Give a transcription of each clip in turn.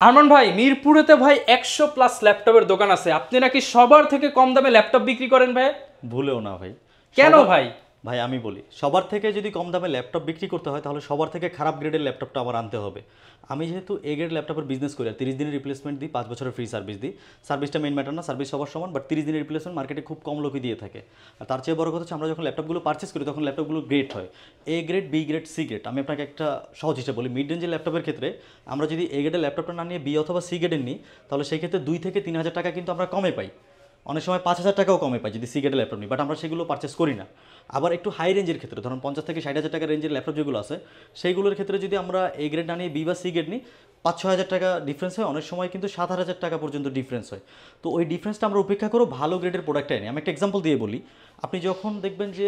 আরমান ভাই, মিরপুরেতে ভাই 100+ ল্যাপটপের দোকান আছে। আপনি নাকি সবার থেকে কম দামে ল্যাপটপ বিক্রি করেন ভাই? ভুলেও না ভাই। কেন ভাই? ভাই আমি বলি, সবার থেকে যদি কম দামে ল্যাপটপ বিক্রি করতে হয় তাহলে সবার থেকে খারাপ গ্রেডের ল্যাপটপটা আমার আনতে হবে। আমি যেহেতু এ গ্রেড ল্যাপটপের বিজনেস করি, আর 30 দিনের রিপ্লেসমেন্ট দিই, 5 বছরের ফ্রি সার্ভিস দিই। সার্ভিসটা মেইন ম্যাটার না, সার্ভিস সবার সমান, বাট 30 দিনের রিপ্লেসমেন্ট মার্কেটে খুব কম লোকই দিয়ে থাকে। আর তার চেয়ে বড় কথা হচ্ছে, আমরা যখন ল্যাপটপগুলো পারচেস করি তখন ল্যাপটপগুলো গ্রেড হয় A grade, B grade, C grade. আমি আপনাকে একটা সহজ হিসেবে বলি, মিড রেঞ্জের ল্যাপটপের ক্ষেত্রে আমরা যদি এ গ্রেডের ল্যাপটপটা না নিয়ে বি অথবা সি গ্রেডের নিই, তাহলে সেই ক্ষেত্রে 2 থেকে 3 হাজার টাকা কিন্তু আমরা কমে পাই। অনেক সময় 5,000 টাকাও কমে পাই যদি সি গ্রেডের ল্যাপটপ নিই, বাট আমরা সেগুলো পারচেস করি না। আবার একটু হাই রেঞ্জের ক্ষেত্রে, ধরুন 50 থেকে 60,000 টাকা রেঞ্জের ল্যাপটপ যেগুলো আছে, সেইগুলোর ক্ষেত্রে যদি আমরা এ গ্রেড না নিয়ে বি বা সি গ্রেড নিই, 5-6 হাজার টাকা ডিফারেন্স হয়, অনেক সময় কিন্তু 7,000 টাকা পর্যন্ত ডিফারেন্স হয়। তো ওই ডিফারেন্সটা আমরা উপেক্ষা করো, ভালো গ্রেডের প্রোডাক্টটাই নিই। আমি একটা এক্সাম্পল দিয়ে বলি, আপনি যখন দেখবেন যে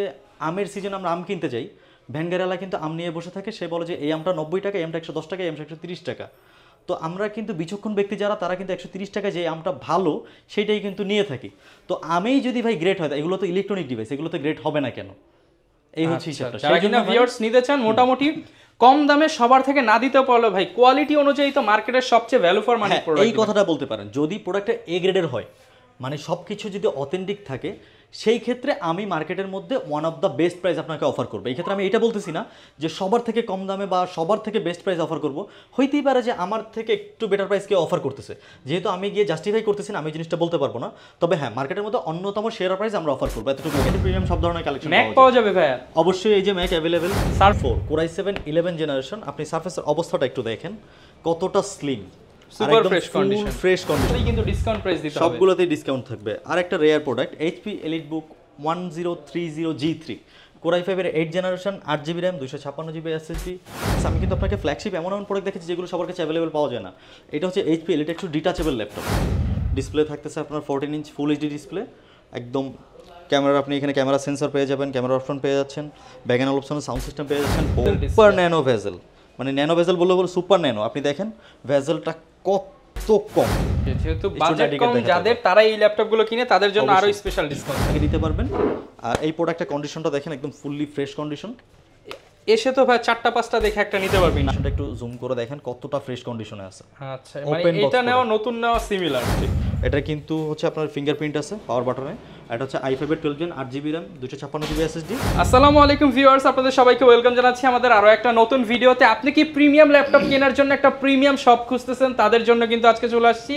আমের সিজনে আমরা আম কিনতে যাই, ভ্যানগাড়িওয়ালা কিন্তু আম নিয়ে বসে থাকে, সে বলে যে এই আমটা 90 টাকা, এই আমটা 110 টাকা, এই আমটা 130 টাকা। তো আমরা কিন্তু বিচক্ষণ ব্যক্তি যারা, তারা কিন্তু 130 টাকা যে আমটা ভালো সেইটাই কিন্তু নিয়ে থাকি। তো আমেই যদি ভাই গ্রেড হয়, এগুলো তো ইলেকট্রনিক ডিভাইস, এগুলো তো গ্রেড হবে না কেন? এই হচ্ছে হিসাবটা। যারা কিনা ভিউয়ার্স নিতে চান মোটামুটি কম দামে সবার থেকে না দিতেও পারলো ভাই, কোয়ালিটি অনুযায়ী তো মার্কেটের সবচেয়ে ভ্যালু ফর মানি প্রোডাক্ট। এই কথাটা বলতে পারেন, যদি প্রোডাক্টটা এ গ্রেডের হয়, মানে সব কিছু যদি অথেন্টিক থাকে, সেই ক্ষেত্রে আমি মার্কেটের মধ্যে one of the best price আপনাকে অফার করবো। এই ক্ষেত্রে আমি এটা বলতেছি না যে সবার থেকে কম দামে বা সবার থেকে বেস্ট প্রাইস অফার করবো। হইতেই পারে যে আমার থেকে একটু বেটার প্রাইস কেউ অফার করতেছে, যেহেতু আমি গিয়ে জাস্টিফাই করতেছি না, আমি জিনিসটা বলতে পারবো না। তবে হ্যাঁ, মার্কেটের মধ্যে অন্যতম সেরা প্রাইস আমরা অফার করবো। এতটুকু প্রিমিয়াম সব ধরনের কালেকশন ম্যাক পাওয়া যাবে ভাই? অবশ্যই। এই যে ম্যাক অ্যাভেলেবেল, সার 4 Core i7 11 জেনারেশন। আপনি সারফেসের অবস্থাটা একটু দেখেন, কতটা slim, super fresh condition. Fresh condition, কিন্তু ডিসকাউন্ট প্রাইস দিতে হবে, সবগুলোতেই ডিসকাউন্ট থাকবে। আর একটা rare product, HP EliteBook 1030G3 Core i5 এর 8 generation, 8GB RAM, 256GB SSD। আমি কিন্তু আপনাকে ফ্ল্যাগশিপ এমন প্রোডাক্ট দেখেছি যেগুলো সবার কাছে অ্যাভেলেবেল পাওয়া যায় না। এটা হচ্ছে এইচপি এলিট একটু ডিটাচেবল ল্যাপটপ। ডিসপ্লে থাকতেছে আপনার 14 ইঞ্চ ফুল এইচডি ডিসপ্লে, একদম ক্যামেরা, আপনি এখানে ক্যামেরা সেন্সর পেয়ে যাবেন, ক্যামেরা অপশন পেয়ে যাচ্ছেন, back and option sound system পেয়ে যাচ্ছেন, সুপার ন্যানো ভেজেল, মানে ন্যানো ভেজেল বললে সুপার ন্যানো। আপনি দেখেন ভেজেলটা কত কম, যেহেতু বাজেট কম যাদের, তারা এই ল্যাপটপগুলো কিনে তাদের জন্য আরো স্পেশাল ডিসকাউন্ট দিতে পারবেন। আর এই প্রোডাক্টের কন্ডিশনটা দেখেন, একদম ফুললি ফ্রেশ কন্ডিশন। এসে তো ভাই 4টা-5টা দেখে একটা নিতে পারবি না, সেটা একটু জুম করে দেখেন কতটা ফ্রেশ কন্ডিশনে আছে। আচ্ছা, মানে এটা নেওয়া নতুন নেওয়া সিমিলার। এটা কিন্তু হচ্ছে আপনার ফিঙ্গারপ্রিন্ট আছে পাওয়ার বাটনে। এটা হচ্ছে i5 এর 12 Gen 8GB RAM, 256GB SSD। আসসালামু আলাইকুম ভিউয়ার্স, আপনাদের সবাইকে ওয়েলকাম জানাচ্ছি আমাদের আরো একটা নতুন ভিডিওতে। আপনি কি প্রিমিয়াম ল্যাপটপ কেনার জন্য একটা প্রিমিয়াম শপ খুঁজতেছেন? তাদের জন্য কিন্তু আজকে চলে আসছি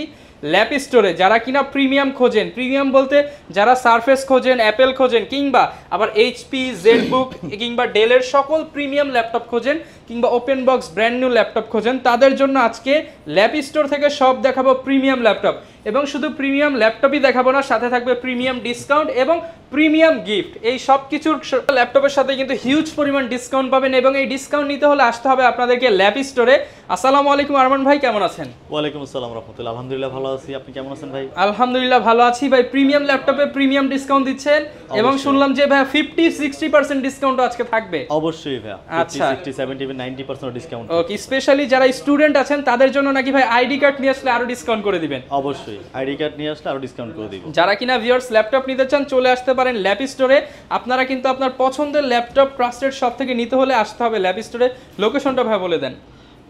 ল্যাপ স্টোরে। যারা কিনা প্রিমিয়াম খোঁজেন, প্রিমিয়াম বলতে যারা সারফেস খোঁজেন, অ্যাপেল খোঁজেন, কিংবা আবার এইচপি, জেডবুক কিংবা ডেলের সকল প্রিমিয়াম ল্যাপটপ খোঁজেন, কিংবা open box brand new laptop খোঁজেন, তাদের জন্য আজকে ল্যাপ স্টোর থেকে সব দেখাবো প্রিমিয়াম ল্যাপটপ। এবং শুধু প্রিমিয়াম ল্যাপটপই দেখাবো না, সাথে থাকবে প্রিমিয়াম ডিসকাউন্ট এবং প্রিমিয়াম গিফট। এই সব কিছুর ল্যাপটপের সাথে কিন্তু হিউজ পরিমাণ ডিসকাউন্ট পাবেন, এবং এই ডিসকাউন্ট নিতে হলে আসতে হবে আপনাদেরকে ল্যাপ স্টোরে। আসসালামু আলাইকুম আরমান ভাই, কেমন আছেন? ওয়ালাইকুম আসসালাম রাহমাতুল্লাহ। আলহামদুলিল্লাহ ভালো আছি, আপনি কেমন আছেন ভাই? আলহামদুলিল্লাহ ভালো আছি ভাই। প্রিমিয়াম ল্যাপটপে প্রিমিয়াম ডিসকাউন্ট দিচ্ছেন, এবং শুনলাম যে ভাই 50-60% ডিসকাউন্ট আজকে থাকবে। অবশ্যই ভাই, আচ্ছা, 60-70-90% ডিসকাউন্ট। ওকে, স্পেশালি যারা স্টুডেন্ট আছেন তাদের জন্য নাকি ভাই আইডি কার্ড নিয়ে আসলে আরো ডিসকাউন্ট করে দিবেন? অবশ্যই, আইডি কার্ড নিয়ে আসলে আরো ডিসকাউন্ট করে দিব। যারা কিনা ভিউয়ার্স ল্যাপটপ নিতে চান, চলে আসতে পারেন ল্যাপ স্টোরে। আপনারা কিন্তু আপনার পছন্দের ল্যাপটপ ট্রাস্টেড শপ থেকে নিতে হলে আসতে হবে ল্যাপ স্টোরে। লোকেশনটা ভাই বলে দেন।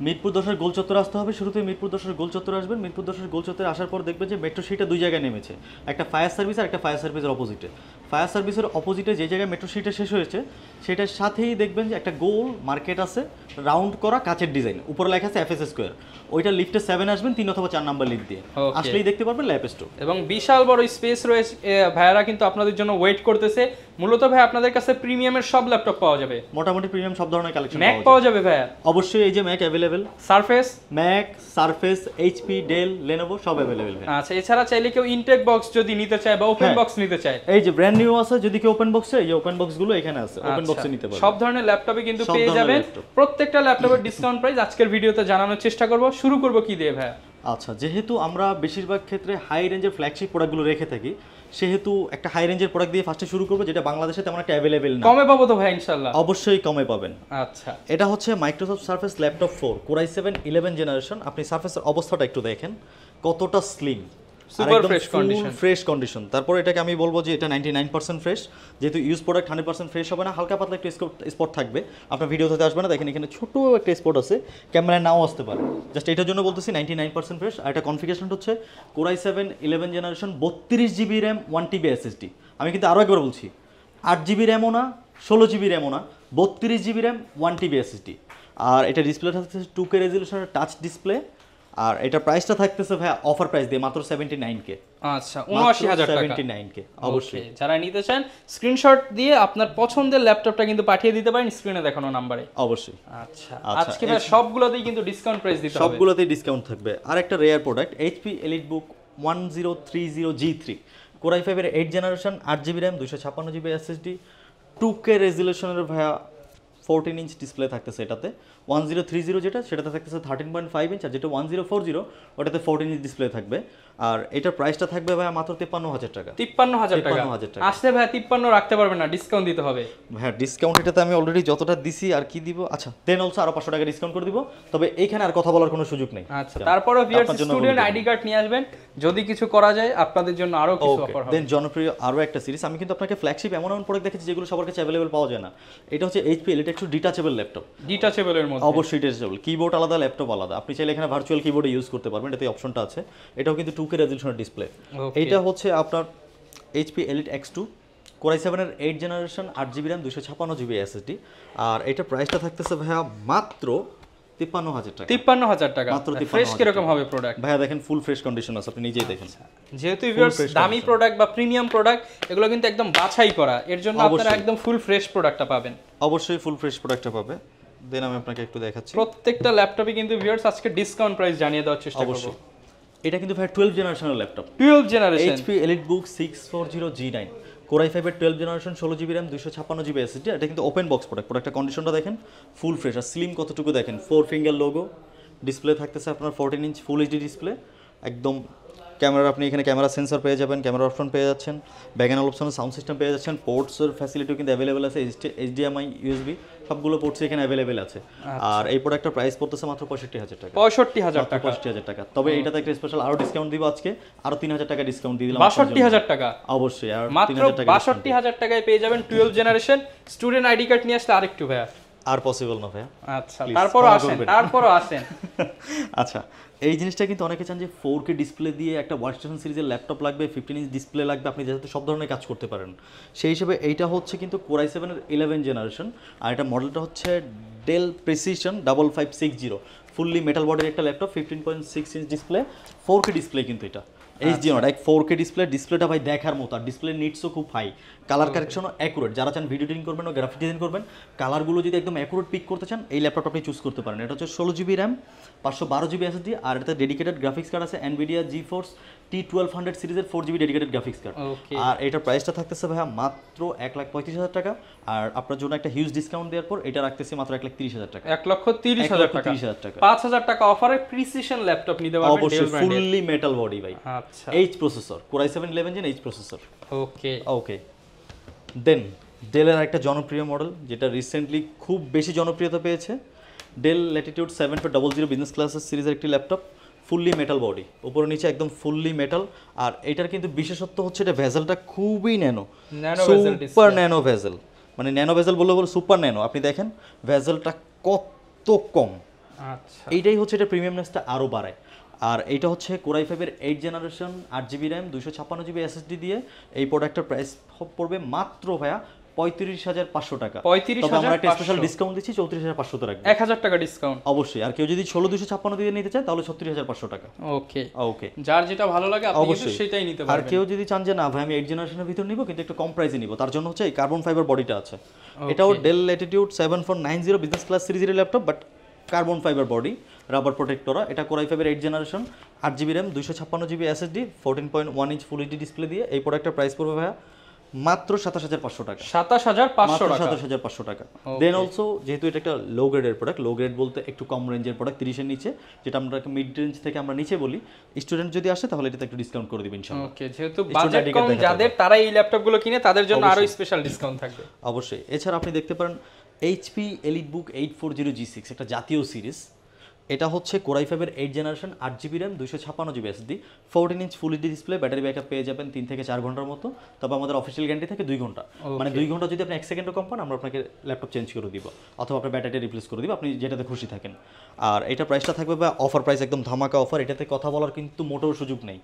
মিরপুর 10-এর গোল চত্বর আসতে হবে। শুরুতে মিরপুর 10-এর গোল চত্বর আসবেন। মিরপুর 10-এর গোল চত্বরে আসার পর দেখবেন যে মেট্রো সিটা দুই জায়গায় নেমেছে, একটা ফায়ার সার্ভিস আর একটা ফায়ার সার্ভিসের অপোজিটে। ফায়ার সার্ভিসের অপোজিটে যে জায়গায় মেট্রো সিটা শেষ হয়েছে, সেটার সাথেই দেখবেন যে একটা গোল মার্কেট আছে, রাউন্ড করা কাচের ডিজাইন, উপরে লেখা আছে FS স্কোয়ার। ওইটা লিফটে 7 আসবেন, 3 অথবা 4 নাম্বার লিফট দিয়ে আসলেই দেখতে পারবেন ল্যাপ স্টোর। এবং বিশাল বড় স্পেস রয়েছে, ভাইয়ারা কিন্তু আপনাদের জন্য ওয়েট করতেছে। মূলত ভাই আপনাদের কাছে প্রিমিয়ামের সব ল্যাপটপ পাওয়া যাবে, মোটামুটি প্রিমিয়াম সব ধরনের কালেকশন ম্যাক পাওয়া যাবে ভাইয়া? অবশ্যই, এই যে Mac available, Surface, Mac, Surface, HP, Dell, Lenovo সব অ্যাভেলেবেল। আচ্ছা, এছাড়া চাইলে কেউ ইনটেক বক্স যদি নিতে চায় বা ওপেন বক্স নিতে চায়, এই যে ব্র্যান্ড নিউ আছে, যদি কেউ ওপেন বক্সে, এই যে ওপেন বক্স গুলো এখানে আছে, ওপেন বক্সে নিতে পারবেন। সব ধরনের ল্যাপটপে কিন্তু পেয়ে যাবেন। প্রত্যেকটা ল্যাপটপের ডিসকাউন্ট প্রাইস আজকের ভিডিওতে জানানোর চেষ্টা করব। শুরু করব কি দিয়ে ভাই? আচ্ছা, যেহেতু আমরা বেশিরভাগ ক্ষেত্রে হাই রেঞ্জের ফ্ল্যাগশিপ প্রোডাক্টগুলো রেখে থাকি, সেহেতু একটা হাই রেঞ্জের প্রোডাক্ট দিয়ে ফার্স্টে শুরু করবো, যেটা বাংলাদেশে তেমন একটা অ্যাভেলেবেল না। কমে পাবো তো ভাই ইনশাআল্লাহ? অবশ্যই কমে পাবেন। আচ্ছা, এটা হচ্ছে Microsoft surface laptop 4 Core i7 11 generation. আপনি সারফেসের অবস্থাটা একটু দেখেন কতটা slim, super fresh condition, fresh condition. তারপর এটাকে আমি বলবো যে এটা 99% ফ্রেশ, যেহেতু ইউজ প্রোডাক্ট 100% ফ্রেশ হবে না, হালকা পাতলা একটু স্পট থাকবে, আপনার ভিডিওতে আসবে না। দেখেন এখানে ছোট একটা স্পট আছে, ক্যামেরায় নাও আসতে পারে, জাস্ট এটার জন্য বলতেছি 99% ফ্রেশ। আর এটা কনফিগারেশন হচ্ছে Core i7 11 generation 32GB RAM 1TB SSD। আমি কিন্তু আরও একবার বলছি, 8GB র্যামও না, 16GB র্যামও না, 32GB র্যাম 1TB SSD। আর এটা ডিসপ্লে থাকতেছে 2K রেজলিউশনের টাচ ডিসপ্লে। আর এটা প্রাইসটা থাকতেছে ভাই অফার প্রাইস দিয়ে মাত্র 79K। আচ্ছা, 79,000 টাকা, 79K। অবশ্যই যারা নিতে চান স্ক্রিনশট দিয়ে আপনার পছন্দের ল্যাপটপটা কিন্তু পাঠিয়ে দিতে পারেন স্ক্রিনে দেখানো নম্বরে। অবশ্যই। আচ্ছা, আজকে ভাই সবগুলোতেই কিন্তু ডিসকাউন্ট প্রাইস দিতে হবে, সবগুলোতেই ডিসকাউন্ট থাকবে। আর একটা rare product HP EliteBook 1030G3 Core i5 এর 8 generation 8GB RAM 256GB SSD 2K রেজলিউশনের ভাইয়া 14 ইঞ্চ ডিসপ্লে থাকতেছে এটাতে। 1030 যেটা সেটাতে থাকতেছে 13.5 ইঞ্চ, আর যেটা 1040 ওটাতে 14 ইঞ্চ ডিসপ্লে থাকবে। আর এটার প্রাইসটা থাকবে ভাইয়া মাত্র 53,000 টাকা। 53,000 টাকা। 53,000 টাকা। আসলে ভাই 53 রাখতে পারবেন না, ডিসকাউন্ট দিতে হবে হ্যাঁ, ডিসকাউন্ট এটাতে আমি অলরেডি যতটা দিছি আর কি দিব। আচ্ছা, দেন অলসো আরো 500 টাকা ডিসকাউন্ট করে দিব, তবে এইখানে আর কথা বলার কোনো সুযোগ নেই। আচ্ছা, তারপরেও ভিউয়ার্স স্টুডেন্ট আইডি কার্ড নিয়ে আসবেন, যদি কিছু করা যায় আপনাদের জন্য আরো কিছু অফার হবে। দেন জনপ্রিয় আরো একটা সিরিজ, আমি কিন্তু আপনাকে ফ্ল্যাগশিপ এমন প্রোডাক্ট দেখেছি যেগুলো সবার কাছে অ্যাভেলেবল পাওয়া যায় না। এটা হচ্ছে HP Elite একটু ডিটাচেবল ল্যাপটপ। ডিটাচেবলের মধ্যে অবশ্যই ডিটাচেবল, কিবোর্ড আলাদা, ল্যাপটপ আলাদা। আপনি চাইলে এখানে ভার্চুয়াল কিবোর্ডে ইউজ করতে পারবেন, এটাতে অপশনটা আছে। এটাও কিন্তু 2K রেজলিউশনের ডিসপ্লে। এইটা হচ্ছে আপনার HP Elite X2 Core i7 এর 8 generation 8GB RAM 256GB SSD। আর এটা প্রাইসটা থাকতেছে ভাইয়া মাত্র 53,000 টাকা। 53,000 টাকা। মাত্র 53,000 ফ্রেশ কিরকম হবে প্রোডাক্ট? ভাইয়া দেখেন ফুল ফ্রেশ কন্ডিশন আছে, আপনি নিজেই দেখেন। যেহেতু ভিউয়ার্স দামি প্রোডাক্ট বা প্রিমিয়াম প্রোডাক্ট এগুলো কিন্তু একদম বাছাই করা, এর জন্য আপনারা একদম ফুল ফ্রেশ প্রোডাক্টটা পাবেন। অবশ্যই ফুল ফ্রেশ প্রোডাক্টটা পাবে। দেন আমি আপনাকে একটু দেখাচ্ছি, প্রত্যেকটা ল্যাপটপে কিন্তু ভিউয়ার্স আজকে ডিসকাউন্ট প্রাইস জানিয়ে দেওয়ার চেষ্টা করব। এটা কিন্তু ভাই 12 জেনারেশনের laptop, 12 generation HP EliteBook 640G9 Core i5 এর 12 generation 16GB RAM 256GB SSD। এটা কিন্তু ওপেন বক্স প্রোডাক্ট। প্রোডাক্টের কন্ডিশনটা দেখেন ফুল ফ্রেশ, আর স্লিম কতটুকু দেখেন, 4 ফিঙ্গার লোগো। ডিসপ্লে থাকতেছে আপনার 14 ইঞ্চ ফুল এইচডি ডিসপ্লে একদম। ক্যামেরা, আপনি এখানে ক্যামেরা সেন্সর পেয়ে যাবেন, ক্যামেরা অপশন পেয়ে যাচ্ছেন, ব্যাকগ্রাউন্ড অপশনের সাউন্ড সিস্টেম পেয়ে যাচ্ছেন, পোর্টসের ফ্যাসিলিটিও কিন্তু অ্যাভেলেবেল আছে, HDMI USB সবগুলো পোর্টস এখানে অ্যাভেলেবেল আছে। আর এই প্রোডাক্টটার প্রাইস পড়তেছে মাত্র 65,000 টাকা। 65,000 টাকা। 65,000 টাকা। তবে এইটাতে একটা স্পেশাল আরো ডিসকাউন্ট দিব আজকে, আরো 3,000 টাকা ডিসকাউন্ট দিয়ে দিলাম। 62,000 টাকা। অবশ্যই, আর মাত্র 62,000 টাকায় পেয়ে যাবেন 12 জেনারেশন। স্টুডেন্ট আইডি কার্ড নিয়ে আসলে আরেকটু ভাইয়া আর পসিবল না ভাইয়া। আচ্ছা, তারপরও আসেন। আচ্ছা, এই জিনিসটা কিন্তু অনেকে চান যে 4K ডিসপ্লে দিয়ে একটা ওয়ার্কস্টেশন সিরিজের ল্যাপটপ লাগবে, 15 ইঞ্চ ডিসপ্লে লাগবে, আপনি যাতে সব ধরনের কাজ করতে পারেন। সেই হিসেবে এইটা হচ্ছে কিন্তু Core i7 এর 11 জেনারেশন। আর এটা মডেলটা হচ্ছে Dell Precision 5560, ফুললি মেটাল বডির একটা laptop, 15.6 inch display, 4K display কিন্তু এটা। এইচডি নট, এক 4K ডিসপ্লে। ডিসপ্লেটা ভাই দেখার মতো, আর ডিসপ্লে নিডসও খুব হাই, কালার কারেকশনও অ্যাকুরেট। যারা চান ভিডিও এডিটিং করবেন ও গ্রাফিক ডিজাইন করবেন, কালারগুলো যদি একদম অ্যাকুরেট পিক করতে চান, এই ল্যাপটপটা আপনি চুজ করতে পারেন। এটা হচ্ছে 16GB র্যাম 512GB SSD। আর এটা ডেডিকেটেড গ্রাফিক্স কার্ড আছে, NVIDIA GeForce T1200 সিরিজের 4GB ডেডিকেটেড গ্রাফিক্স কার্ড। আর এটার প্রাইসটা থাকতেছে ভাইয়া মাত্র 1,35,000 টাকা। আর আপনার জন্য একটা হিউজ ডিসকাউন্ট দেওয়ার পর এটা রাখতেছি মাত্র 1,30,000 টাকা। 1,30,000 টাকা। 5,000 টাকা অফারে প্রিসিশন ল্যাপটপ নিতে পারবেন। অবশ্যই ফুললি মেটাল বডি ভাই। আচ্ছা, H processor, Core i7 11 Gen H processor. Okay. Then ডেলের একটা জনপ্রিয় মডেল যেটা রিসেন্টলি খুব বেশি জনপ্রিয়তা পেয়েছে, ডেল ল্যাটিটিউড 7400 বিজনেস ক্লাসের সিরিজের একটি ল্যাপটপ, ফুললি মেটাল বডি, উপরে নিচে একদম ফুললি মেটাল। আর এটার কিন্তু বিশেষত্ব হচ্ছে এটা ভেজেলটা খুবই ন্যানো, সুপার ন্যানো ভেজেল। মানে ন্যানো ভেজেল বললে সুপার ন্যানো। আপনি দেখেন ভেজেলটা কত কম। আচ্ছা, এইটাই হচ্ছে এটা প্রিমিয়ামনেসটা আরও বাড়ায়। আর এইটা হচ্ছে Core i5 এর 8 generation 8GB RAM 256GB SSD দিয়ে এই প্রোডাক্টের প্রাইস পড়বে মাত্র ভাইয়া 35,500 টাকা। তবে আমরা একটা স্পেশাল ডিসকাউন্ট দিচ্ছি 34,500 টাকা, 1,000 টাকা ডিসকাউন্ট অবশ্যই। আর কেউ যদি 16,256 দিয়ে নিতে চায় তাহলে 36,500 টাকা। ওকে, যার যেটা ভালো লাগে আপনি কিন্তু সেটাই নিতে পারবেন। আর কেউ যদি চান যে না ভাই আমি 8 জেনারেশনের ভিতর নিব কিন্তু একটু কম প্রাইসে নিব, তার জন্য হচ্ছে এই কার্বন ফাইবার বডিটা আছে। এটাও ডেল ল্যাটিটিউড 7490 বিজনেস ক্লাস সিরিজের laptop, but carbon fiber body, rubber প্রোটেক্টরা। এটা Core i5 এর 8 generation 8GB RAM 256GB SSD 14.1 inch full HD display দিয়ে এই প্রোডাক্টের প্রাইস পড়বে ভাইয়া মাত্র 27,500 টাকা। 27,500 টাকা। দেন অলসো যেহেতু এটা একটা লো গ্রেডের প্রোডাক্ট, লো গ্রেড বলতে একটু কম রেঞ্জের প্রোডাক্ট, 30 এর নিচে, যেটা আমরা মিড রেঞ্জ থেকে আমরা নিচে বলি, স্টুডেন্ট যদি আসে তাহলে এটাতে একটু ডিসকাউন্ট করে দিবেন ইনশাআল্লাহ। ওকে, যেহেতু বাজেট কম যাদের, তারা এই ল্যাপটপগুলো কিনে, তাদের জন্য আরো স্পেশাল ডিসকাউন্ট থাকবে অবশ্যই। এছাড়া আপনি দেখতে পারেন HP EliteBook 840G6, একটা জাতীয় সিরিজ, এটা হচ্ছে কোরাই ফাইভের 8 generation 8 GB RAM 256 GB SSD 14 inch full HD display, battery backup পেয়ে যাবেন 3 থেকে 4 ঘন্টার মতো। তবে আমাদের অফিসিয়াল গ্যারান্টি থাকে 2 ঘন্টা, মানে 2 ঘন্টা যদি আপনি 1 সেকেন্ডও কম পান আমরা আপনাকে ল্যাপটপ চেঞ্জ করে দিব অথবা আপনার ব্যাটারিটা রিপ্লেস করে দিব, আপনি যেটাতে খুশি থাকেন। আর এটা প্রাইসটা থাকবে বা অফার প্রাইস, একদম ধামাকা অফার, এটাতে কথা বলার কিন্তু মোটেও সুযোগ নেই,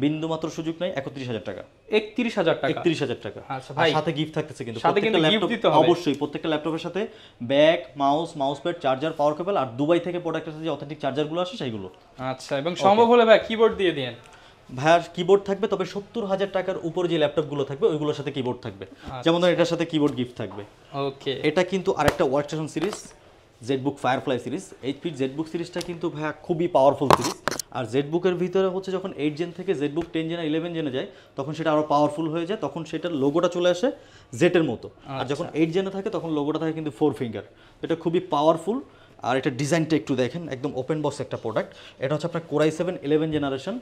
বিন্দু মাত্র সুযোগ নেই। 31,000 টাকা। 31,000 টাকা। 31,000 টাকা। আচ্ছা আর ভাই, সাথে গিফট থাকতেছে কিন্তু সাথে কিন্তু প্রত্যেকটা gift ল্যাপটপ, দিতে হবে। অবশ্যই প্রত্যেকটা ল্যাপটপের সাথে ব্যাগ, মাউস প্যাড, চার্জার, পাওয়ার কেবল, আর দুবাই থেকে প্রোডাক্টের সাথে যে অথেন্টিক চার্জারগুলো আসে সেইগুলো। আচ্ছা, এবং সম্ভব হলে ভাই কিবোর্ড দিয়ে দিন। ভাইয়ার কিবোর্ড থাকবে, তবে 70,000 টাকার উপর যে ল্যাপটপগুলো থাকবে ওইগুলোর সাথে কিবোর্ড থাকবে। যেমন ধরুন এটার সাথে কিবোর্ড গিফট থাকবে। ওকে, এটা কিন্তু আরেকটা workstation series, ZBook Firefly series. এইচপির জেটবুক সিরিজটা কিন্তু ভাইয়া খুবই পাওয়ারফুল সিরিজ। আর জেটবুকের ভিতরে হচ্ছে যখন 8 জেন থেকে জেটবুক 10 জেন 11 জেনে যায় তখন সেটা আরও পাওয়ারফুল হয়ে যায়, তখন সেটার লোগোটা চলে আসে জেটের মতো। আর যখন 8 জেনে থাকে তখন লোগোটা থাকে কিন্তু 4 ফিঙ্গার। এটা খুবই পাওয়ারফুল। আর এটা ডিজাইনটা একটু দেখেন, একদম ওপেন বক্স একটা প্রোডাক্ট। এটা হচ্ছে আপনার কোরাই 7 11 জেনারেশন,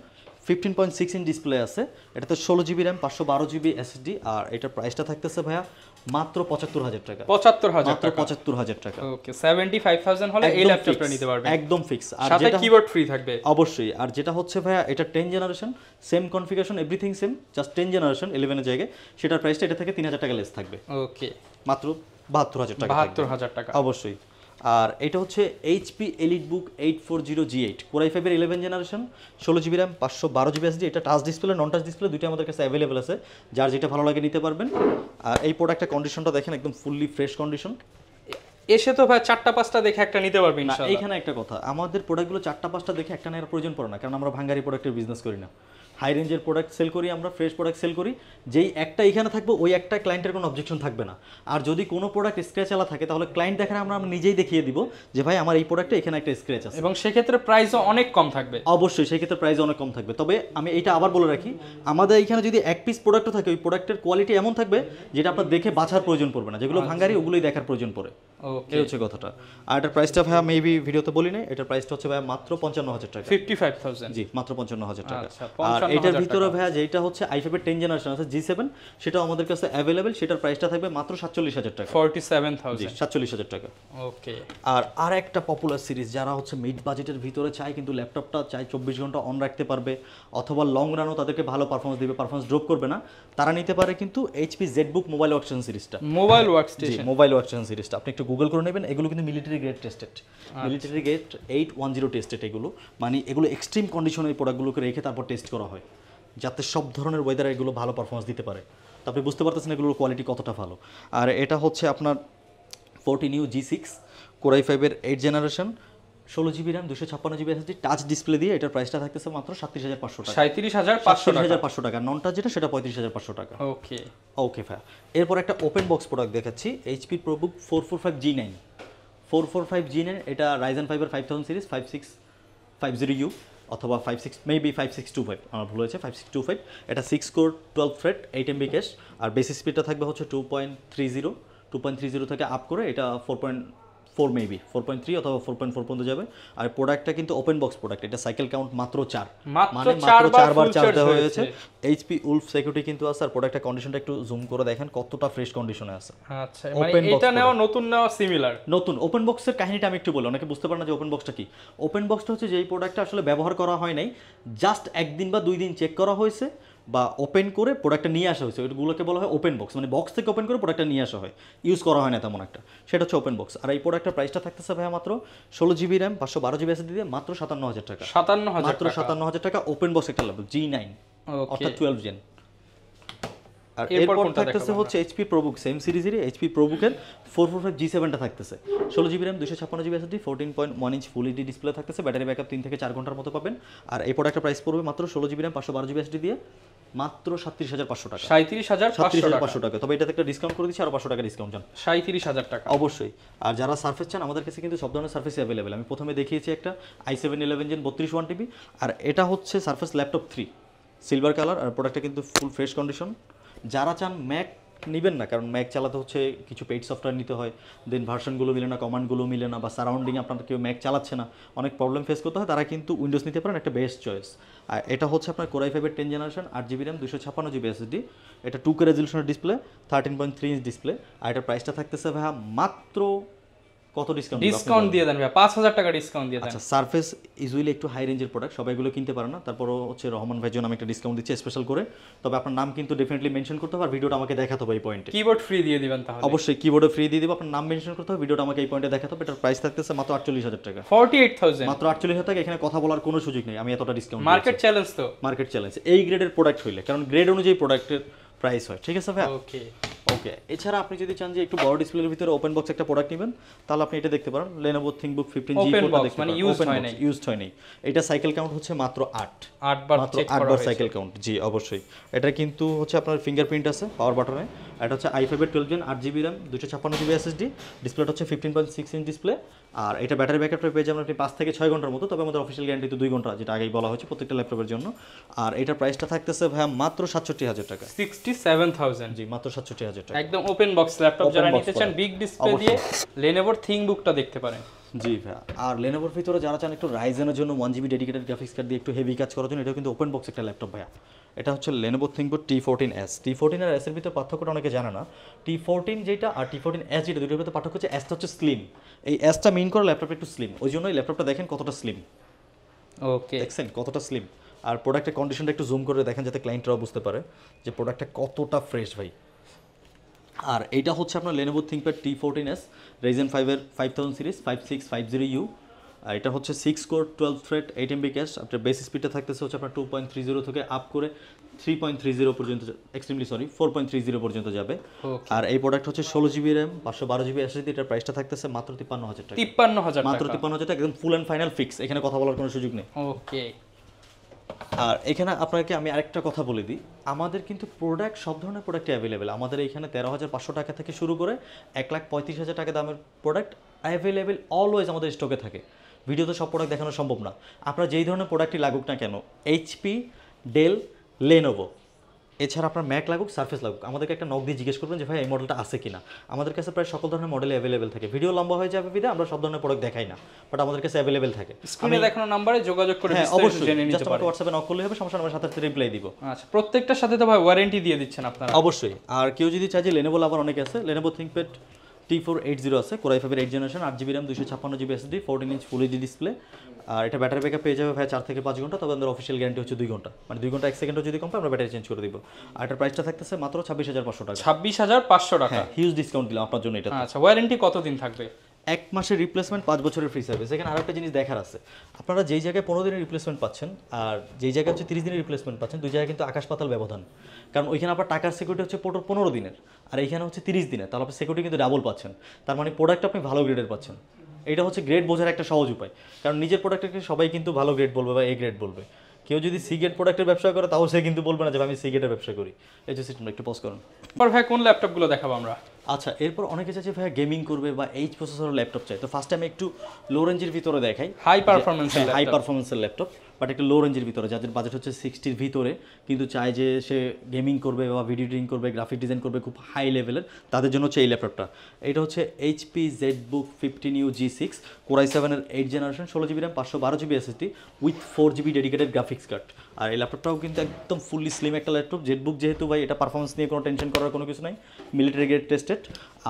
15.6 ইঞ্চ ডিসপ্লে আছে। এটাতে 16 GB র্যাম 512 GB SSD। আর এটার প্রাইসটা থাকতেছে ভাইয়া মাত্র 75,000 টাকা। 75,000 মাত্র টাকা। 75,000 টাকা। ওকে, 75,000 হলে এই ল্যাপটপটা নিতে পারবেন। একদম ফিক্স। আর সাথে যেটা কিবোর্ড ফ্রি থাকবে অবশ্যই। আর যেটা হচ্ছে ভাইয়া এটা 10 generation, same configuration, everything same, just 10 generation 11 এর জায়গায় সেটার প্রাইসটা এটা থেকে 3,000 টাকা লেস থাকবে। ওকে, মাত্র 72,000 টাকা। 72,000 টাকা। অবশ্যই। আর এটা হচ্ছে HP EliteBook 840G8 core i 5 11 generation, 16 GB RAM 512 GB SSD। এটা টাচ ডিসপ্লে, নন টাচ ডিসপ্লে দুইটা আমাদের কাছে অ্যাভেলেবেল আছে, যার যেটা ভালো লাগে নিতে পারবেন। আর এই প্রোডাক্টের কন্ডিশনটা দেখেন, একদম ফুললি ফ্রেশ কন্ডিশন। এসে তো ভাই 4টা-5টা দেখে একটা নিতে পারবেন না, ইনশাআল্লাহ। এইখানে একটা কথা, আমাদের প্রোডাক্টগুলো 4টা-5টা দেখে একটা নেওয়ার প্রয়োজন পড়ে না, কারণ আমরা ভাঙ্গারি প্রোডাক্টের বিজনেস করি না। হাই রেঞ্জের প্রোডাক্ট সেল করি আমরা, ফ্রেশ প্রোডাক্ট সেল করি। যেই একটা এখানে থাকবে ওই একটা ক্লায়েন্টের কোনো অবজেকশন থাকবে না। আর যদি কোনো প্রোডাক্ট স্ক্র্যাচ আলা থাকে তাহলে ক্লায়েন্ট দেখেন আমরা নিজেই দেখিয়ে দিব যে ভাই আমার এই প্রোডাক্টে এখানে একটা স্ক্র্যাচ আছে। এবং সেক্ষেত্রে প্রাইসও অনেক কম থাকবে। অবশ্যই সেই ক্ষেত্রে প্রাইস অনেক কম থাকবে। তবে আমি এইটা আবার বলে রাখি, আমাদের এখানে যদি এক পিস প্রোডাক্টও থাকে ওই প্রোডাক্টের কোয়ালিটি এমন থাকবে যেটা আপনার দেখে বাছার প্রয়োজন পড়বে না, যেগুলো ভাঙ্গারি ওগুলোই দেখার প্রয়োজন পড়ে। ওকে, এই হচ্ছে কথাটা। আর এটার প্রাইসটা ভাইয়া মেবি ভিডিওতে বলি না, এটার প্রাইসটা হচ্ছে ভাইয়া মাত্র 55,000 টাকা। 55,000। জি, মাত্র 55,000 টাকা। আচ্ছা, আর 55,000 এটার ভিতরে টাকা। ভাইয়া যেটা হচ্ছে i5 এর 10 জেনারেশন আছে G7, সেটাও আমাদের কাছে অ্যাভেলেবেল। সেটার প্রাইসটা থাকবে মাত্র 47,000 টাকা। 47,000। 47,000 টাকা। ওকে, আর একটা পপুলার সিরিজ, যারা হচ্ছে মিড বাজেটের ভিতরে চায় কিন্তু ল্যাপটপটা চাই 24 ঘন্টা অন রাখতে পারবে অথবা লং রানও তাদেরকে ভালো পারফরমেন্স দিবে, পারফরমেন্স ড্রপ করবে না, তারা নিতে পারে কিন্তু এইচপি জেটবুক মোবাইল ওয়ার্কস্টেশন সিরিজটা। Mobile workstation. মোবাইল ওয়ার্কস্টেশন সিরিজটা আপনি একটু গুগল করে নেবেন। এগুলো কিন্তু military grade tested, military grade 810 tested. এগুলো মানে এগুলো এক্সট্রিম কন্ডিশনে এই প্রোডাক্টগুলোকে রেখে তারপর টেস্ট করা হয়, যাতে সব ধরনের ওয়েদারে এগুলো ভালো পারফরমেন্স দিতে পারে। তো আপনি বুঝতে পারতেছেন এগুলোর কোয়ালিটি কতটা ভালো। আর এটা হচ্ছে আপনার 14U G6 core i 5 8 generation, 16 GB RAM 256 GB SSD, touch display দিয়ে। এটার প্রাইসটা থাকতেছে মাত্র 37,500 টাকা। 37,500 টাকা। 37,500 টাকা। নন টাচ যেটা সেটা 35,500 টাকা। ওকে, ওকে ভাই। এরপর একটা ওপেন বক্স প্রোডাক্ট দেখাচ্ছি, এইচপি প্রোবুক 445G9। 445G9 এটা রাইজেন 5 এর 5000 সিরিজ 5650U অথবা 5625 আমার ভুল হয়েছে 5625। এটা 6 কোর 12 থ্রেড 8 MB ক্যাশ। আর বেসিক স্পিডটা থাকবে হচ্ছে 2.30 থেকে আপ করে এটা 4.4 মেবি 4.3 অথবা 4.4 পর্যন্ত যাবে। আর প্রোডাক্টটা কিন্তু ওপেন বক্স প্রোডাক্ট, এটা সাইকেল কাউন্ট মাত্র 4, মানে মাত্র 4 বার চার্জ দেওয়া হয়েছে। এইচপি উলফ সিকিউরিটি কিন্তু আছে। আর প্রোডাক্টের কন্ডিশনটা একটু জুম করে দেখেন কতটা ফ্রেশ কন্ডিশনে আছে। আচ্ছা, মানে এটা নেওয়া নতুন নেওয়া সিমিলার। নতুন ওপেন বক্সের কাহিনীটা আমি একটু বলি, অনেকে বুঝতে পারে না যে ওপেন বক্সটা কি। ওপেন বক্সটা হচ্ছে যেই প্রোডাক্টটা আসলে ব্যবহার করা হয় নাই, জাস্ট একদিন বা 2 দিন চেক করা হয়েছে বা ওপেন করে প্রোডাক্টটা নিয়ে আসা হয়েছে, ওইগুলোকে বলা হয় ওপেন বক্স। মানে বক্স থেকে ওপেন করে প্রোডাক্টটা নিয়ে আসা হয়, ইউজ করা হয় না তেমন একটা, সেটা হচ্ছে ওপেন বক্স। আর এই প্রোডাক্টের প্রাইসটা থাকতেছে ভাইয়া মাত্র 16 GB র্যাম 512 GB SSD দিয়ে মাত্র 57,000 টাকা। 57,000 মাত্র 57,000 টাকা ওপেন বক্স একটা ল্যাপটপ G9 অর্থাৎ 12 জেন। আর এরপর থাকতেছে হচ্ছে এইচপি প্রোবুক, সেম সিরিজেরই এইচপি প্রোবুকের 445G7টা থাকতেছে, 16 GB RAM 256 GB SSD, 14.1 inch full HD display থাকতেছে, ব্যাটারি ব্যাকআপ 3 থেকে 4 ঘন্টার মতো পাবেন। আর এই প্রোডাক্টের প্রাইস পড়বে মাত্র 16 GB র্যাম 512 GB SSD দিয়ে মাত্র 37,500 টাকা। 37,500 টাকা। তবে এটাতে একটা ডিসকাউন্ট করে দিচ্ছি, আরো 500 টাকা ডিসকাউন্ট জান। 37,000 টাকা অবশ্যই। আর যারা সার্ফেস চান আমাদের কাছে কিন্তু সব ধরনের সার্ফেস অ্যাভেলেবেল। আমি প্রথমে দেখিয়েছি একটা i7 11 জেন 32 1TB, আর এটা হচ্ছে সার্ফেস ল্যাপটপ 3 সিলভার কালার। আর প্রোডাক্টটা কিন্তু ফুল ফ্রেশ কন্ডিশন। যারা চান ম্যাক নেবেন না, কারণ ম্যাক চালাতে হচ্ছে কিছু পেইড সফটওয়্যার নিতে হয়, দেন ভার্সনগুলো মিলে না, কমান্ডগুলো মিলে না, বা সারাউন্ডিং আপনার কেউ ম্যাক চালাচ্ছে না, অনেক প্রবলেম ফেস করতে হয়, তারা কিন্তু উইন্ডোজ নিতে পারেন, একটা বেস্ট চয়েস। আর এটা হচ্ছে আপনার core i 5 10 generation 8 GB RAM 256 GB SSD, এটা 2K রেজলিউশনের ডিসপ্লে 13.3 ইঞ্চ ডিসপ্লে। আর এটার প্রাইসটা থাকতেছে ভাইয়া মাত্র কত ডিসকাউন্ট ডিসকাউন্ট দিয়ে দেন ভাই, 5000 টাকা ডিসকাউন্ট দিয়ে দেন। আচ্ছা, সারফেস ইউজুয়ালি একটু হাই রেঞ্জের প্রোডাক্ট, সবাই এগুলো কিনতে পারে না, তারপরও হচ্ছে রহমান ভাইয়ের জন্য আমি একটা ডিসকাউন্ট দিচ্ছি স্পেশাল করে। তবে আপনার নাম কিন্তু ডেফিনেটলি মেনশন করতে হবে আর ভিডিওটা আমাকে দেখাতে হবে এই পয়েন্টে। কিবোর্ড ফ্রি দিয়ে দিবেন তাহলে? অবশ্যই কিবোর্ডে ফ্রি দিয়ে দিব, আপনার নাম মেনশন করতে হবে, ভিডিওটা আমাকে এই পয়েন্টে দেখাতে হবে। এটার প্রাইস থাকতেছে মাত্র 48000 টাকা। 48000 মাত্র 48000 টাকা, এখানে কথা বলার কোনো সুযোগ নেই, আমি এতটা ডিসকাউন্ট মার্কেট চ্যালেঞ্জ তো। মার্কেট চ্যালেঞ্জ এই গ্রেডের প্রোডাক্ট হইলে, কারণ গ্রেড অনুযায়ী প্রোডাক্টের প্রাইস হয়, ঠিক আছে ভাই? ওকে ওকে, এছাড়া আপনি যদি চান যে একটু বড় ডিসপ্লের ভিতরে ওপেন বক্স একটা প্রোডাক্ট নেবেন, তাহলে আপনি এটা দেখতে পারেন, Lenovo ThinkBook 15G Open box, দেখতে মানে পারেন, used হয় নাই। ইউজড হয় নাই। এটা সাইকেল কাউন্ট হচ্ছে মাত্র 8 বার মাত্র চেক 8 করা বার হয়েছে। সাইকেল কাউন্ট, জি অবশ্যই। এটা কিন্তু হচ্ছে আপনার ফিঙ্গারপ্রিন্ট আছে পাওয়ার বাটনে। এটা হচ্ছে i5 এর 12 gen 8GB RAM 256GB SSD, ডিসপ্লেটা হচ্ছে 15.6 ইঞ্চ ডিসপ্লে। আর এটা ব্যাটারি ব্যাকআপটা পেয়ে যাবেন আপনি 5 থেকে 6 ঘন্টার মতো, তবে আমাদের অফিশিয়াল গ্যারান্টি তো 2 ঘন্টা, যেটা আগেই বলা হয়েছে প্রত্যেকটা ল্যাপটপের জন্য। আর এটার প্রাইসটা থাকতেছে ভাই মাত্র 67000 টাকা। 67000 জি, মাত্র 67000 টাকা। একদম ওপেন বক্স ল্যাপটপ Open যারা box নিতে চান করা। বিগ ডিসপ্লে দিয়ে Lenovo ThinkBookটা দেখতে পারেন। জি ভাই, আর লেনোভোর ভিতরে যারা চান একটু রাইজেনের জন্য 1GB ডেডিকেটেড গ্রাফিক্স কার্ড দিয়ে একটু হেভি কাজ করার জন্য, এটা কিন্তু ওপেন বক্স একটা ল্যাপটপ ভাইয়া। এটা হচ্ছে Lenovo ThinkBook T14s। T14 আর S এর ভিতরে পার্থক্যটা অনেকে জানে না। T14 যেটা আর T14s যেটা, দুটোর ভিতরে পার্থক্য হচ্ছে এসটা হচ্ছে স্লিম। এই এসটা মিন করে ল্যাপটপটা একটু স্লিম, ওই জন্য এই ল্যাপটপটা দেখেন কতটা স্লিম। ওকে দেখছেন কতটা স্লিম? আর প্রোডাক্টের কন্ডিশনটা একটু জুম করে দেখেন যাতে ক্লায়েন্টরাও বুঝতে পারে যে প্রোডাক্টটা কতটা ফ্রেশ ভাই। আর এইটা হচ্ছে আপনার Lenovo ThinkPad T14s Ryzen 5 এর 5000 সিরিজ 5650U। আর এটা হচ্ছে 6 কোর 12 থ্রেড 8MB ক্যাশ। আপনার বেস স্পিডটা থাকতেছে হচ্ছে আপনার 2.30 থেকে আপ করে 3.30 পর্যন্ত, এক্সট্রিমলি সরি 4.30 পর্যন্ত যাবে। আর এই প্রোডাক্ট হচ্ছে 16GB RAM 512GB SSD। এটার প্রাইসটা থাকতেছে মাত্র 53000 টাকা। 53000 মাত্র টাকা 53000 টাকা, একদম ফুল অ্যান্ড ফাইনাল ফিক্স, এখানে কথা বলার কোনো সুযোগ নেই। ওকে। আর এখানে আপনাকে আমি আরেকটা কথা বলে দিই, আমাদের কিন্তু প্রোডাক্ট সব ধরনের প্রোডাক্টই অ্যাভেলেবেল। আমাদের এখানে 13500 টাকা থেকে শুরু করে 1,35,000 টাকা দামের প্রোডাক্ট অ্যাভেলেবেল অলওয়েজ আমাদের স্টকে থাকে। ভিডিওতে সব প্রোডাক্ট দেখানো সম্ভব না। আপনারা যেই ধরনের প্রোডাক্টই লাগুক না কেন, HP, ডেল, Lenovo, এছাড়া আপনার ম্যাক লাগুক, সার্ফেস লাগুক, আমাদেরকে একটা নক দিয়ে জিজ্ঞেস করবেন যে ভাই এই মডেলটা আছে কিনা। আমাদের কাছে প্রায় সকল ধরনের মডেল অ্যাভেলেবেল থাকে। ভিডিও লম্বা হয়ে যাবে বিধে আমরা সব ধরনের প্রোডাক্ট দেখাই না, বাট আমাদের কাছে অ্যাভেলেবেল থাকে। স্ক্রিনে দেখানো নম্বরে যোগাযোগ করে হ্যাঁ বিস্তারিত অবশ্যই, জেনে নিতে জাস্ট আমাকে পারেন। হোয়াটসঅ্যাপে নক করলে হবে, সমস্যা নেই, আমরা সাথে সাথে রিপ্লাই দিব। আচ্ছা, প্রত্যেকটার সাথে তো ভাই ওয়ারেন্টি দিয়ে দিচ্ছেন আপনারা? অবশ্যই। আর কেউ যদি চায় যে Lenovo আবার অনেক আছে, Lenovo ThinkPad T480 আছে, Core i5 এর 8 generation 8GB RAM 256GB SSD 14 inch full HD display. আর এটা ব্যাটারি ব্যাকআপ পেয়ে যাবে ভাই 4 থেকে 5 ঘন্টা, তবে আমাদের অফিশিয়াল গ্যারান্টি হচ্ছে 2 ঘন্টা, মানে 2 ঘন্টা 1 সেকেন্ডও যদি কম পায় আমরা ব্যাটারি চেঞ্জ করে দিব। আর এটার প্রাইসটা থাকতেছে মাত্র 26500 টাকা। 26500 টাকা। হ্যাঁ, হিউজ ডিসকাউন্ট দিলাম আপনার জন্য এটা। আচ্ছা, ওয়ারেন্টি কতদিন থাকবে? 1 মাসের রিপ্লেসমেন্ট, 5 বছরের ফ্রি সার্ভিস। এখানে আরেকটা জিনিস দেখার আছে, আপনারা যেই জায়গায় 15 দিনের রিপ্লেসমেন্ট পাচ্ছেন আর যেই জায়গায় হচ্ছে 30 দিনের রিপ্লেসমেন্ট পাচ্ছেন, দুই জায়গায় কিন্তু আকাশ পাতাল ব্যবধান। কারণ ওইখানে আপনার টাকার সিকিউরিটি হচ্ছে 15 দিনের, আর এইখানে হচ্ছে 30 দিনের, তাহলে আপনি সিকিউরিটি কিন্তু ডাবল পাচ্ছেন। তার মানে প্রোডাক্ট আপনি ভালো গ্রেডের পাচ্ছেন। এটা হচ্ছে গ্রেড বোঝার একটা সহজ উপায়, কারণ নিজের প্রোডাক্টকে সবাই কিন্তু ভালো গ্রেড বলবে বা এ গ্রেড বলবে। কেউ যদি সি গ্রেড প্রোডাক্টের ব্যবসা করে তাও সে কিন্তু বলবে না যে আমি সি গ্রেডের ব্যবসা করি। এই যে সিস্টেমটা একটু পজ করুন। পর ভাই কোন ল্যাপটপগুলো দেখাবো আমরা? আচ্ছা, এরপর অনেকে চাইছে ভাই গেমিং করবে বা এইচ প্রসেসরের ল্যাপটপ চাই, তো ফার্স্ট আমি একটু লো রেঞ্জের ভিতরে দেখাই। হাই পারফরম্যান্সের হাই পারফরমেন্সের ল্যাপটপ, বাট একটু লো রেঞ্জের ভিতরে, যাদের বাজেট হচ্ছে 60-র ভিতরে, কিন্তু চায় যে সে গেমিং করবে বা ভিডিও এডিটিং করবে, গ্রাফিক ডিজাইন করবে খুব হাই লেভেলের, তাদের জন্য হচ্ছে এই ল্যাপটপটা। এটা হচ্ছে HP ZBook 15U G6 Core i7 এর 8 generation 16GB RAM 512GB SSD with 4GB dedicated graphics card. আর এই ল্যাপটপটাও কিন্তু একদম ফুললি স্লিম একটা ল্যাপটপ। ZBook যেহেতু ভাই, এটা পারফরমেন্স নিয়ে কোনো টেনশন করার কোনো কিছু নাই, মিলিটারি গ্রেড টেস্টেড।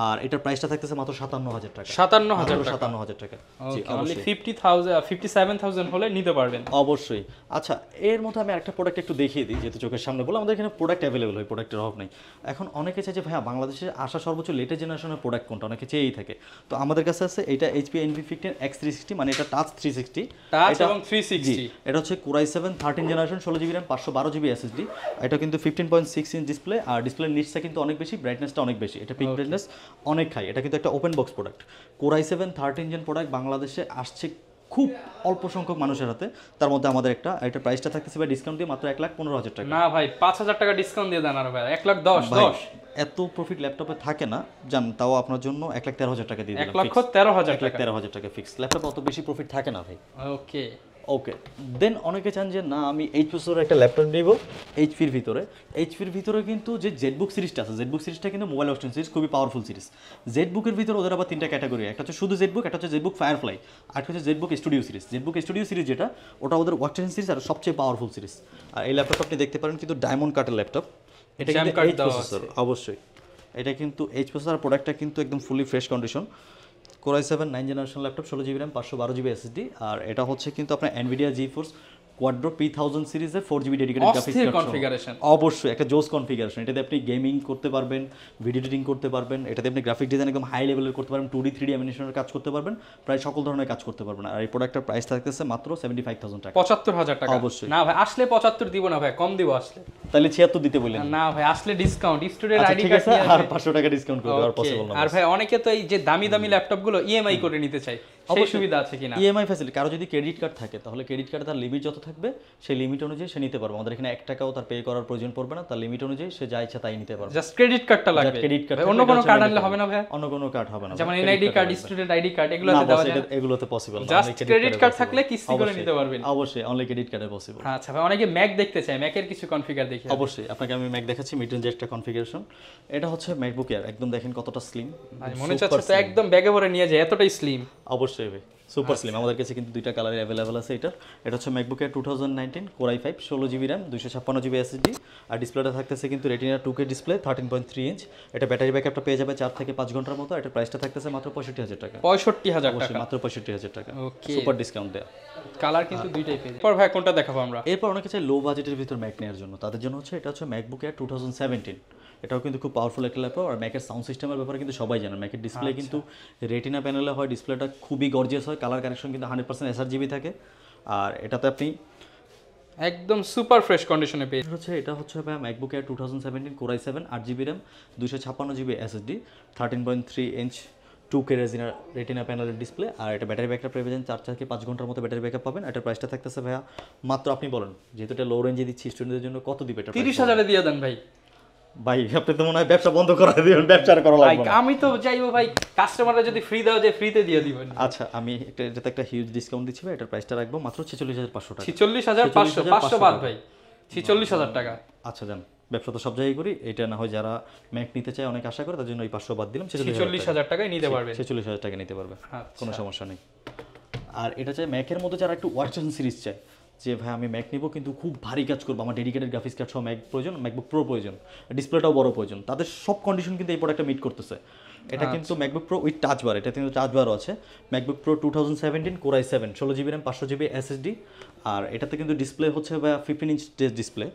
আর এটার প্রাইসটা থাকতেছে মাত্র 57000 টাকা। 57000 টাকা। জি, অনলি 57000 হলে নিতে পারবেন অবশ্যই। আচ্ছা, এর মধ্যে আমি একটা প্রোডাক্ট একটু দেখিয়ে দিই, যেহেতু চোখের সামনে বলে আমাদের এখানে প্রোডাক্ট অ্যাভেলেবল হয়, প্রোডাক্টের অভাব নেই। এখন অনেকে চাই যে ভাইয়া বাংলাদেশে আসা সর্বোচ্চ লেটেস্ট জেনারেশনের প্রোডাক্ট কোনটা, অনেকে চেয়েই থাকে। তো আমাদের কাছে আছে এইটা HP NV15 X360, মানে এটা টাচ 360, টাচ এবং 360। এটা হচ্ছে Core i7 13 generation 16GB RAM 512GB SSD। এটা কিন্তু 15.6 ইঞ্চ ডিসপ্লে, আর ডিসপ্লের নিচটা কিন্তু অনেক বেশি, ব্রাইটনেসটা অনেক বেশি, এটা পিক ব্রাইটনেস অনেক হাই। এটা কিন্তু একটা open box product. Core i7 13 gen product বাংলাদেশে আসছে খুব অল্প সংখ্যক মানুষের হাতে, তার মধ্যে আমাদের একটা। এটা প্রাইসটা থাকতেছে ভাই ডিসকাউন্ট দিয়ে মাত্র 1,15,000 টাকা। না ভাই, 5000 টাকা ডিসকাউন্ট দিয়ে দেন আর ভাই 1,10,10। এত প্রফিট ল্যাপটপে থাকে না জান, তাও আপনার জন্য 1,13,000 টাকা দিয়ে দিলাম। 1,13,000 টাকা। 1,13,000 টাকা ফিক্স। ল্যাপটপে অত বেশি প্রফিট থাকে না ভাই। ওকে ওকে, দেন অনেকে চান যে না আমি এইচ প্রসেসরের একটা ল্যাপটপ নেব এইচপির ভিতরে। এইচপির ভিতরে কিন্তু যে জেডবুক সিরিজটা আছে, জেডবুক সিরিজটা কিন্তু মোবাইল ওয়ার্কস্টেশন সিরিজ, খুবই পাওয়ারফুল সিরিজ। জেডবুকের ভিতরে ওদের আবার 3টা ক্যাটাগরি, একটা হচ্ছে শুধু জেডবুক, একটা হচ্ছে জেডবুক ফায়ারফ্লাই, আর একটা হচ্ছে ZBook studio series. ZBook studio series যেটা, ওটা ওদের ওয়ার্কস্টেশন সিরিজ আর সবচেয়ে পাওয়ারফুল সিরিজ। আর এই ল্যাপটপটা আপনি দেখতে পারেন কিন্তু ডায়মন্ড কাটের ল্যাপটপ, এটা কিন্তু এইচ প্রসেসর। অবশ্যই এটা কিন্তু এইচ প্রসেসর, প্রোডাক্টটা কিন্তু একদম fully fresh condition. Core i7 9 generation laptop 16GB RAM 512GB SSD আর এটা হচ্ছে কিন্তু আপনার Nvidia GeForce Quadro P1000 সিরিজের 4GB dedicated graphics card configuration, অবশ্যই একটা জোস কনফিগারেশন। এটাতে আপনি গেমিং করতে পারবেন, ভিডিও এডিটিং করতে পারবেন, এটাতে আপনি গ্রাফিক ডিজাইন একদম হাই লেভেলের করতে পারবেন, 2D 3D অ্যানিমেশনের কাজ করতে পারবেন, প্রায় সকল ধরনের কাজ করতে পারবেন। আর এই প্রোডাক্টের প্রাইস থাকতেছে মাত্র 75,000 টাকা। 75,000 টাকা। অবশ্যই। না ভাই আসলে 75 দিব না ভাই, কম দিব আসলে। তাহলে 76 দিতে বললেন? না ভাই আসলে ডিসকাউন্ট, স্টুডেন্ট আচ্ছা আইডি ঠিক কার্ড আছে, আর 500 টাকা ডিসকাউন্ট করে দেওয়ার পসিবল না। আর ভাই অনেকে তো এই যে দামি দামি ল্যাপটপগুলো ইএমআই করে নিতে চায়, সেই সুবিধা আছে কিনা? ইএমআই ফ্যাসিলিটি, কারো যদি ক্রেডিট কার্ড থাকে তাহলে ক্রেডিট কার্ডে তার লিমিট যত থাকবে সেই লিমিট অনুযায়ী সে নিতে পারবে। আমাদের এখানে 1 টাকাও তার পে করার প্রয়োজন পড়বে না, তার লিমিট অনুযায়ী সে যা ইচ্ছা তাই নিতে পারবে। জাস্ট ক্রেডিট কার্ডটা লাগবে। ক্রেডিট কার্ড, অন্য কোনো কার্ড আনলে হবে না ভাই? অন্য কোনো কার্ড হবে না, যেমন NID card, student ID card এগুলোতে দেওয়া যায়? এগুলোতে পসিবল না, জাস্ট ক্রেডিট কার্ড থাকলে কিস্তি করে নিতে পারবেন। অবশ্যই অনলি ক্রেডিট কার্ডে পসিবল। আচ্ছা ভাই অনেকে ম্যাক দেখতে চায়, ম্যাকের কিছু কনফিগার দেখি। অবশ্যই আপনাকে আমি ম্যাক দেখাচ্ছি, মিড রেঞ্জের একটা কনফিগারেশন। এটা হচ্ছে ম্যাকবুক এয়ার, একদম দেখেন কতটা স্লিম, ভাই মনে হচ্ছে তো একদম ব্যাগে ভরে নিয়ে যায়, এতটাই স্লিম। অবশ্যই ভাই সুপার স্লিম। আমাদের কাছে কিন্তু দুইটা কালার অ্যাভেলেবল আছে। এটা হচ্ছে MacBook air 2019 Core i5 16GB RAM 256GB SSD আর ডিসপ্লেটা থাকতেছে কিন্তু রেটিনা 2K ডিসপ্লে 13.3 ইঞ্চ। এটা ব্যাটারি ব্যাকআপটা পেয়ে যাবে 4 থেকে 5 ঘন্টার মতো। এটা প্রাইসটা থাকতেছে মাত্র 65,000 টাকা। 65,000 টাকা, অবশ্যই মাত্র 65,000 টাকা, ওকে সুপার ডিসকাউন্ট দেয়া। কালার কিন্তু দুইটাই পেয়ে যাবে। পর ভাই কোনটা দেখাবো আমরা? এরপর অনেকে চাই লো বাজেটের ভিতর ম্যাক নেওয়ার জন্য, তাদের জন্য হচ্ছে এটা হচ্ছে ম্যাকবুক এয়ার 2017। এটাও কিন্তু খুব পাওয়ারফুল একটা ল্যাপটপ। আর ম্যাকের সাউন্ড সিস্টেমের ব্যাপারে কিন্তু সবাই জানেন, ম্যাকের ডিসপ্লে কিন্তু রেটিনা প্যানেলে হয়, ডিসপ্লেটা খুবই গর্জিয়াস হয়, কালার কারেকশন কিন্তু 100% sRGB থাকে। আর এটাতে আপনি একদম সুপার ফ্রেশ কন্ডিশনে পেয়ে এটা হচ্ছে MacBook air 2017 Core i7 8GB RAM 256GB SSD 13.3 inch 2K retina প্যানেলের ডিসপ্লে। আর এটা ব্যাটারি ব্যাকআপ পেয়ে যাবেন 4 থেকে 5 ঘন্টার মতো ব্যাটারি ব্যাকআপ পাবেন। এটার প্রাইসটা থাকতেছে ভাইয়া মাত্র, আপনি বলেন যেহেতু এটা লো রেঞ্জে দিচ্ছি স্টুডেন্টদের জন্য, কত দিবে এটা? 30,000 এ দিয়ে দেন ভাই। ভাই আপনি তো মনে হয় ব্যবসা বন্ধ করে দিবেন, ব্যবসা আর করা লাগবে না। আমি তো চাইবো ভাই কাস্টমাররা যদি ফ্রি দাও যায় ফ্রিতে দিয়ে দিবেন। আচ্ছা আমি এটাতে একটা হিউজ ডিসকাউন্ট দিচ্ছি ভাই, এটার প্রাইসটা রাখবো মাত্র 46,500 টাকা। 46,500, 500 বাদ ভাই, 46,000 টাকা। আচ্ছা জান, ব্যবসা তো সব জায়গায় করি, এটা না হয় যারা ম্যাক নিতে চায় অনেক আশা করে তার জন্য এই 500 বাদ দিলাম, 46,000 টাকায় নিতে পারবে। 46,000 টাকা নিতে পারবে, আচ্ছা। কোনো সমস্যা নেই। আর এটা চাই ম্যাকের মধ্যে যারা একটু ওয়ার্কস্টেশন সিরিজ চায়, যে ভাই আমি ম্যাক নিব কিন্তু খুব ভারী কাজ করবো, আমার ডেডিকেটেড গ্রাফিক্স কার্ড সহ ম্যাক প্রয়োজন, ম্যাকবুক প্রো প্রয়োজন, ডিসপ্লেটাও বড় প্রয়োজন, তাদের সব কন্ডিশন কিন্তু এই প্রোডাক্টটা মিট করতেছে। এটা কিন্তু ম্যাকবুক প্রো উইথ টাচ বার, এটা কিন্তু টাচ বারও আছে। MacBook pro 2017 Core i7 16GB RAM 500GB SSD। আর এটাতে কিন্তু ডিসপ্লে হচ্ছে ভাই 15 ইঞ্চ ডিসপ্লে।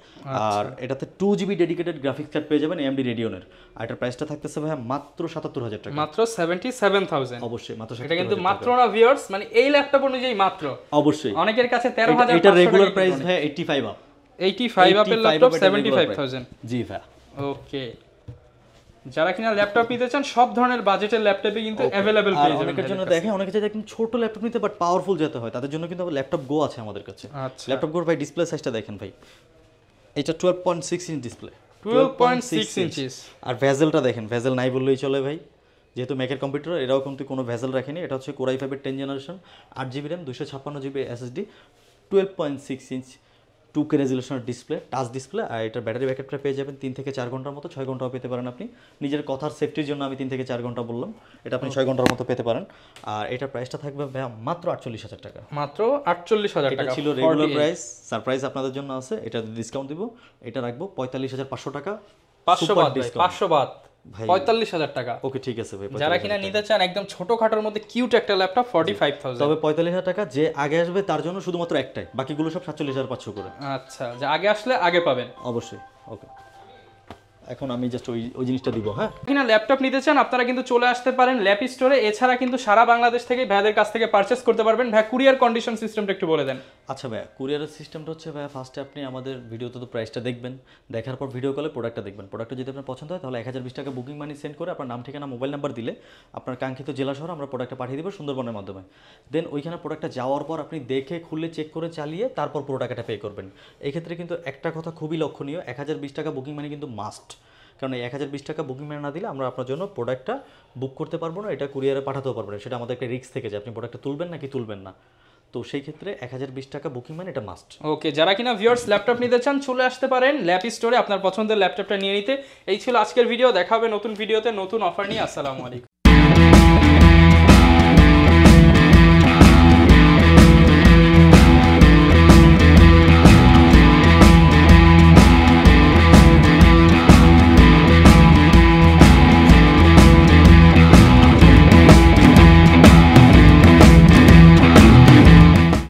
আর এটাতে 2GB ডেডিকেটেড গ্রাফিক্স কার্ড পেয়ে যাবেন AMD Radeon-এর। আর এটার প্রাইসটা থাকতেছে ভাই মাত্র 77,000 টাকা। মাত্র 77,000। অবশ্যই মাত্র 77,000 এটা কিন্তু মাত্র না ভিউয়ার্স, মানে এই ল্যাপটপ অনুযায়ী মাত্র। অবশ্যই অনেকের কাছে 13,500 এটা রেগুলার প্রাইস ভাই 85 আপ। 85 আপের ল্যাপটপ 75,000। জি ভাই ওকে, যারা কিনা ল্যাপটপ নিতে চান সব ধরনের বাজেটের ল্যাপটপই কিন্তু अवेलेबल পেয়ে যাবেন। অনেকের জন্য দেখেন, অনেকে চায় একদম ছোট ল্যাপটপ নিতে বাট পাওয়ারফুল যেতে হয়, তাদের জন্য কিন্তু ল্যাপটপ গো আছে আমাদের কাছে। আচ্ছা, ল্যাপটপ গোর ভাই ডিসপ্লে সাইজটা দেখেন ভাই, এটা 12.6 ইঞ্চ ডিসপ্লে, 12.6 ইঞ্চিস। আর ভেজেলটা দেখেন, ভেজেল নাই বললেই চলে ভাই, যেহেতু ম্যাকের কম্পিউটার এরাও কিন্তু কোনো ভেজেল রাখেনি। এটা হচ্ছে Core i5 এর 10 generation 8GB RAM 256GB SSD 12.6 inch 2K রেজুলেশনের ডিসপ্লে, টাচ ডিসপ্লে। আর এটার ব্যাটারি ব্যাকআপটা পেয়ে যাবেন 3 থেকে 4 ঘন্টার মতো, 6 ঘন্টাও পেতে পারেন আপনি। নিজের কথার সেফটির জন্য আমি 3 থেকে 4 ঘন্টা বললাম, এটা আপনি 6 ঘন্টার মতো পেতে পারেন। আর এটার প্রাইসটা থাকবে মাত্র 48,000 টাকা। মাত্র 48,000 এটা টাকা ছিল রেগুলার প্রাইস, সারপ্রাইজ আপনাদের জন্য আছে, এটা ডিসকাউন্ট দিব, এটা রাখবো 45,500 টাকা। 500 বাদ ভাই, 500 বাদ, 45,000 টাকা। ওকে ঠিক আছে ভাই। যারা কিনা নিতে চান একদম ছোটখাটোর মধ্যে কিউট একটা ল্যাপটপ 45,000। তবে 45,000 টাকা যে আগে আসবে তার জন্য শুধুমাত্র একটাই, বাকিগুলো সব 47,500 করে। আচ্ছা, যে আগে আসলে আগে পাবেন অবশ্যই। ওকে, এখন আমি জাস্ট ওই জিনিসটা দিব। হ্যাঁ, কিনা ল্যাপটপ নিতে চান আপনারা কিন্তু চলে আসতে পারেন ল্যাপ স্টোরে। এছাড়া কিন্তু সারা বাংলাদেশ থেকে ভাইদের কাছ থেকে পারচেস করতে পারবেন। ভাই কুরিয়ার কন্ডিশন সিস্টেমটা একটু বলে দেন। আচ্ছা ভাই, কুরিয়ারের সিস্টেমটা হচ্ছে ভাই, ফার্স্টে আপনি আমাদের ভিডিওতে তো প্রাইসটা দেখবেন, দেখার পর ভিডিও কলে প্রোডাক্টটা দেখবেন। প্রোডাক্টটা যদি আপনার পছন্দ হয় তাহলে 1020 টাকা বুকিং মানি সেন্ড করে আপনার নাম, ঠিকানা, মোবাইল নাম্বার দিলে আপনার কাঙ্ক্ষিত জেলা শহর আমরা প্রোডাক্টটা পাঠিয়ে দেবো সুন্দরবনের মাধ্যমে। দেন ওইখানে প্রোডাক্টটা যাওয়ার পর আপনি দেখে খুলে চেক করে চালিয়ে তারপর পুরো টাকাটা পে করবেন। এক্ষেত্রে কিন্তু একটা কথা খুবই লক্ষণীয়, 1020 টাকা বুকিং মানি কিন্তু মাস্ট, কারণ এই 1020 টাকা বুকিং মানি না দিলে আমরা আপনার জন্য প্রোডাক্টটা বুক করতে পারবো না, এটা কুরিয়ারে পাঠাতেও পারবো না। সেটা আমাদের একটা রিস্ক থেকে যায়, আপনি প্রোডাক্টটা তুলবেন নাকি তুলবেন না। তো সেই ক্ষেত্রে 1020 টাকা বুকিং মানি এটা মাস্ট। ওকে, যারা কিনা ভিউয়ার্স ল্যাপটপ নিতে চান চলে আসতে পারেন ল্যাপ স্টোরে আপনার পছন্দের ল্যাপটপটা নিয়ে নিতে। এই ছিল আজকের ভিডিও, দেখা হবে নতুন ভিডিওতে নতুন অফার নিয়ে। আসসালামু আলাইকুম।